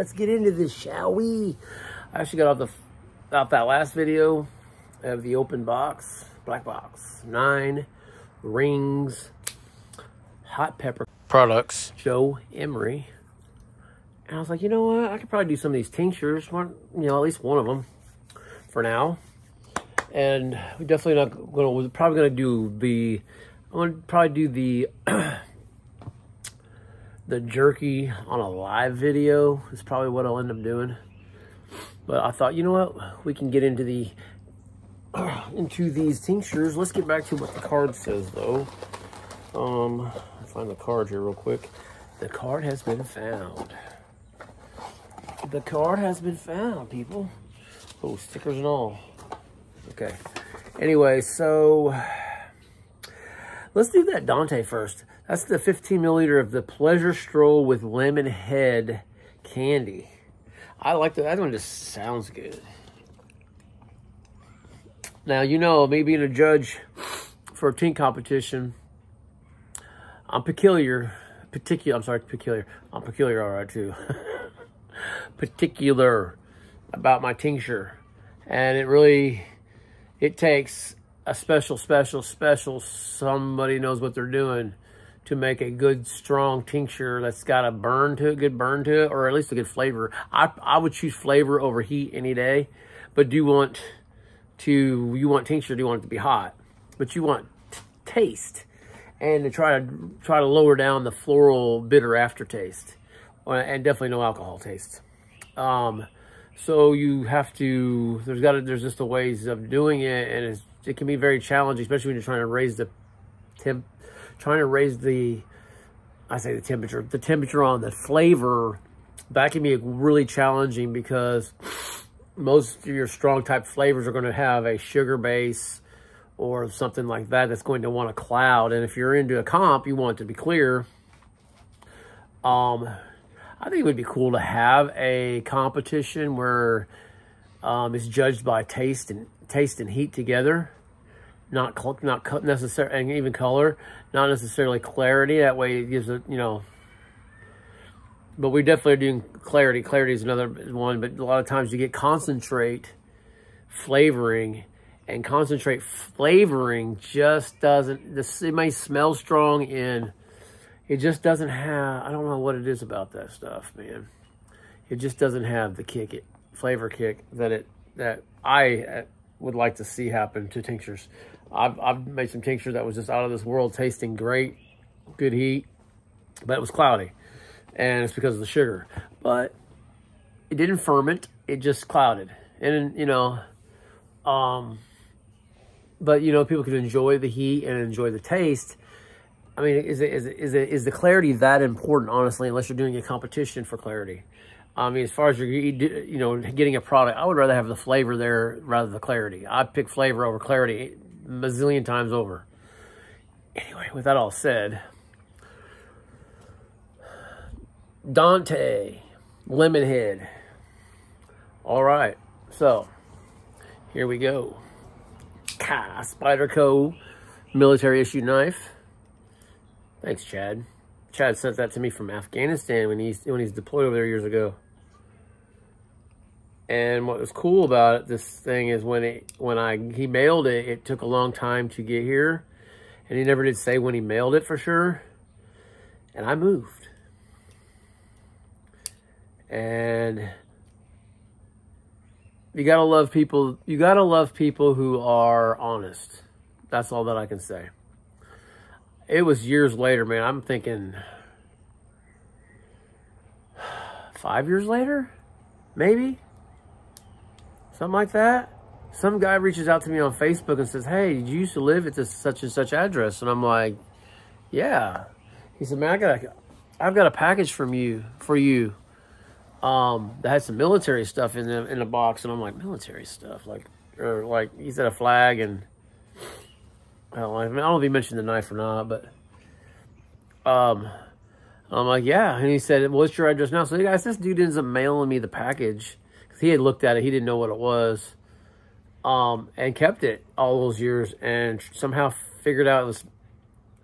let's get into this, shall we? I actually got off that last video of the open box, black box, 9 rings, hot pepper products, Joe Emery. And I was like, you know what? I could probably do some of these tinctures, at least one of them for now. And we're definitely not gonna. We're probably gonna do the. I'm gonna probably do the the jerky on a live video. Is probably what I'll end up doing. But I thought, you know what? We can get into these tinctures. Let's get back to what the card says, though. I'll find the card here real quick. The card has been found. The card has been found, people. Oh, stickers and all. Okay. Anyway, so let's do that Dante first. That's the 15 milliliter of the Pleasure Stroll with Lemon Head candy. I like that. That one just sounds good. Now, you know, me being a judge for a TINC competition, I'm peculiar. I'm peculiar, all right, too. Particular about my tincture. And it takes a special somebody knows what they're doing to make a good, strong tincture that's got a good burn to it, or at least a good flavor. I would choose flavor over heat any day, but you want tincture, do you want it to be hot? But you want taste, and to try to lower down the floral bitter aftertaste, and definitely no alcohol taste. So you have to, there's just the ways of doing it, and it can be very challenging, especially when you're trying to raise the temperature on the flavor. That can be really challenging because most of your strong type flavors are going to have a sugar base or something like that that's going to want to cloud. And if you're into a comp, you want it to be clear. I think it would be cool to have a competition where it's judged by taste and heat together, not necessarily, and even color, not necessarily clarity. That way it gives it, but we definitely are doing clarity. Clarity is another one, but a lot of times you get concentrate flavoring, and concentrate flavoring just doesn't, it may smell strong and it just doesn't have, I don't know what it is about that stuff, man. It just doesn't have the flavor kick that I would like to see happen to tinctures. I've made some tincture that was just out of this world, tasting great, good heat, but it was cloudy. And it's because of the sugar. But it didn't ferment, it just clouded. And, but, people can enjoy the heat and enjoy the taste. I mean, is the clarity that important, honestly, unless you're doing a competition for clarity? I mean, as far as you're, getting a product, I would rather have the flavor there rather than the clarity. I'd pick flavor over clarity a bazillion times over. Anyway, with that all said, Dante, Lemon Head. All right, so here we go. Spyderco military issue knife. Thanks, Chad. Chad sent that to me from Afghanistan when he's deployed over there years ago. And what was cool about this thing is he mailed it, it took a long time to get here, and he never did say when he mailed it for sure. And I moved. And you gotta love people. You gotta love people who are honest. That's all that I can say. It was years later, man. I'm thinking 5 years later, maybe something like that. Some guy reaches out to me on Facebook and says, "Hey, did you used to live at this such and such address?" And I'm like, "Yeah." He said, "Man, I've got a package for you." That had some military stuff in the box, and I'm like, military stuff, like he said a flag, and I don't know if he mentioned the knife or not, but I'm like, yeah. And he said, "Well, what's your address now?" So guys, this dude ends up mailing me the package because he had looked at it, he didn't know what it was, and kept it all those years, and somehow figured out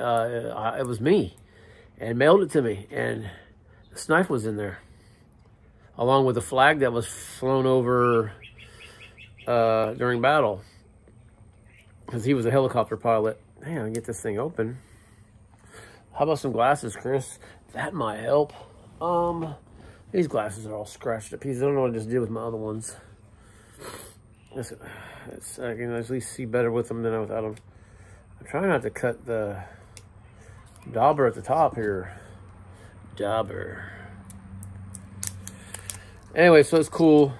it was me, and mailed it to me, and this knife was in there. along with the flag that was flown over during battle, because he was a helicopter pilot. Man, I get this thing open. How about some glasses, Chris? That might help. These glasses are all scratched to pieces. I don't know what I just did with my other ones. I can at least see better with them than I without them. I'm trying not to cut the dauber at the top here. Dauber. Anyway, so it's cool.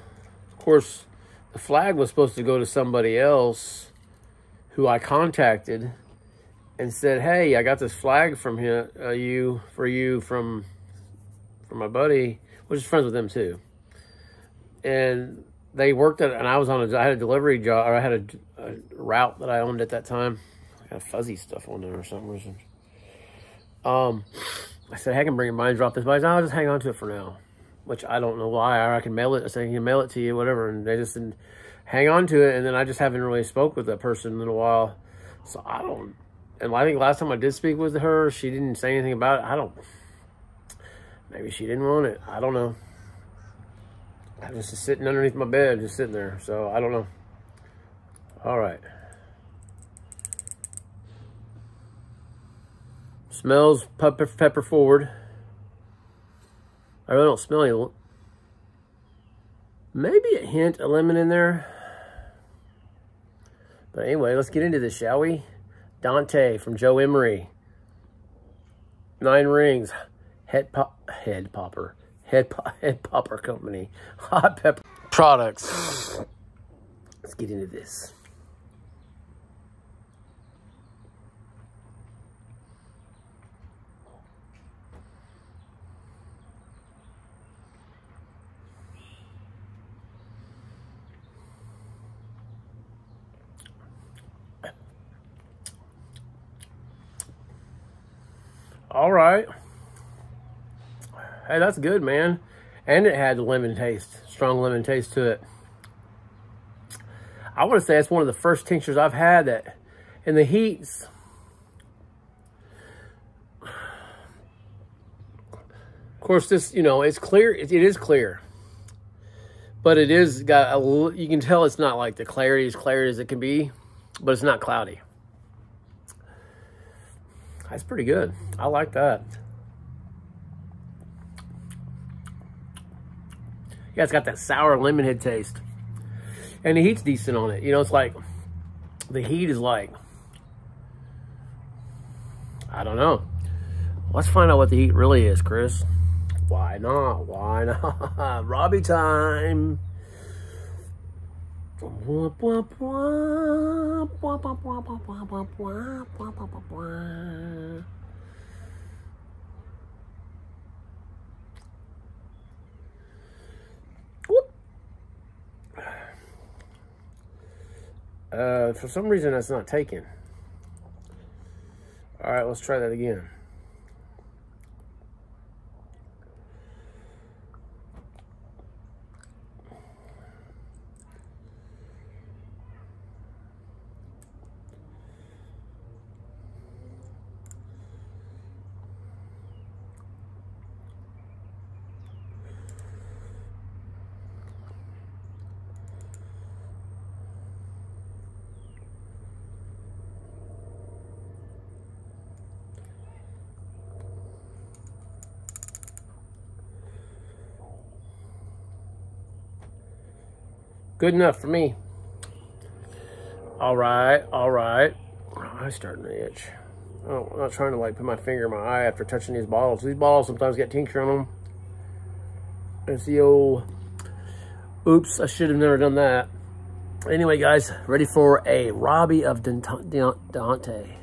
Of course, the flag was supposed to go to somebody else who I contacted and said, "Hey, I got this flag from him, from my buddy," which is friends with them too. And they worked at, and I had a delivery job, or I had a route that I owned at that time. I got fuzzy stuff on there or something. I said, "Hey, I can bring it by and drop this by." I said, "I'll just hang on to it for now," which I don't know why. Or I can mail it. I said, "I can mail it to you," whatever. And they just didn't hang on to it. And then I just haven't really spoke with that person in a while. So I don't, and I think last time I did speak with her, she didn't say anything about it. Maybe she didn't want it. I don't know. I was just sitting underneath my bed, just sitting there. So I don't know. All right. Smells pepper forward. I really don't smell any. Maybe a hint of lemon in there. But anyway, let's get into this, shall we? Dante from Joe Emery. 9 rings. Head popper company. Hot pepper products. Let's get into this. All right. Hey, that's good, man. And it had lemon taste, strong lemon taste to it. I want to say it's one of the first tinctures I've had that in the heats. Of course, this, it's clear. It is clear. But it is got a, you can tell it's not like the clarity as it can be, but it's not cloudy. That's pretty good. I like that. Yeah, it's got that sour lemon head taste. And the heat's decent on it. It's like, the heat is like, I don't know. Let's find out what the heat really is, Chris. Why not? Why not? Robbie time. For some reason that's not taken. All right, let's try that again. Good enough for me. All right, all right. My eye's starting to itch. Oh, I'm not trying to put my finger in my eye after touching these bottles. These bottles sometimes get tincture on them. It's the old, oops, I should have never done that. Anyway, guys, ready for a Robbie of Dante.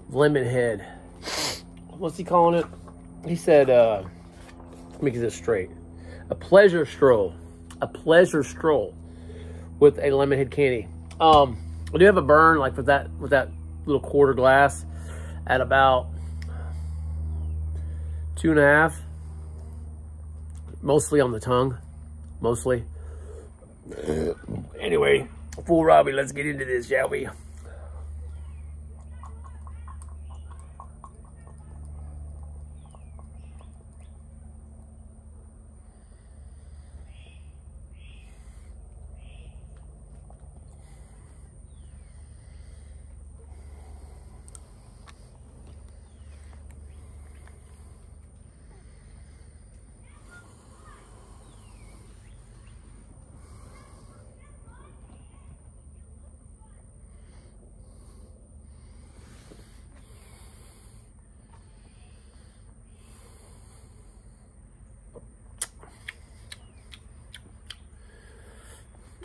Lemon head. What's he calling it? He said, let me get this straight. A pleasure stroll. A pleasure stroll with a lemon head candy. I do have a burn with that little quarter glass at about 2.5, mostly on the tongue, mostly. Anyway, full Robbie, let's get into this, shall we?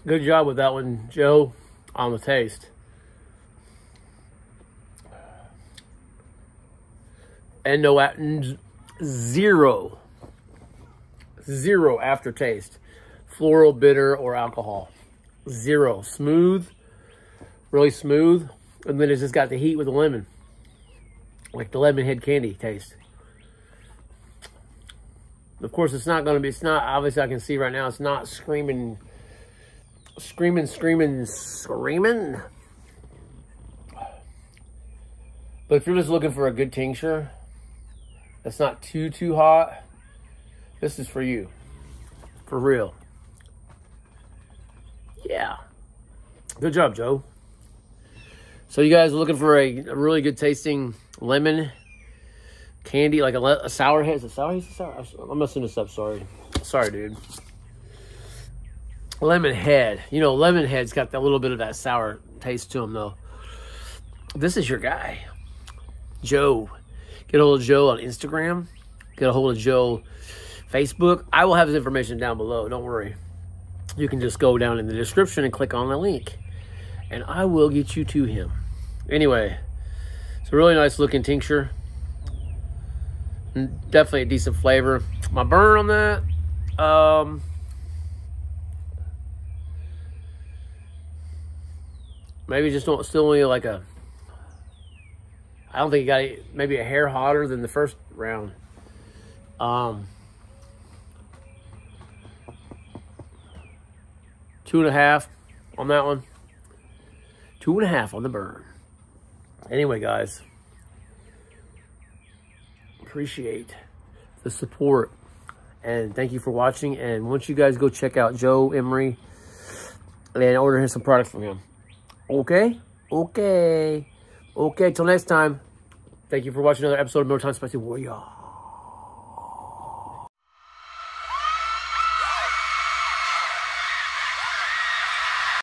Good job with that one, Joe, on the taste. And no, zero aftertaste, floral, bitter, or alcohol. Zero. Smooth, really smooth. And then it's just got the heat with the lemon. Like the lemon head candy taste. Of course, it's not going to be, it's not, obviously I can see right now, it's not screaming. But if you're just looking for a good tincture, that's not too hot, this is for you. For real. Yeah. Good job, Joe. So you guys are looking for a really good tasting lemon candy, like a sour head. Is it sour? I'm messing this up, sorry. Sorry, dude. Lemon head. You know, lemon head's got that little bit of that sour taste to them, though. This is your guy, Joe. Get a hold of Joe on Instagram. Get a hold of Joe Facebook. I will have his information down below. Don't worry. You can just go down in the description and click on the link, and I will get you to him. Anyway, it's a really nice looking tincture. Definitely a decent flavor. My burn on that, maybe just don't, still only like a, I don't think you got it, maybe a hair hotter than the first round. 2.5 on that one. 2.5 on the burn. Anyway, guys, appreciate the support and thank you for watching. And once you guys go check out Joe Emery and order him some products from him. Okay? Okay. Okay, till next time. Thank you for watching another episode of MILLERTIME Spicy Warrior.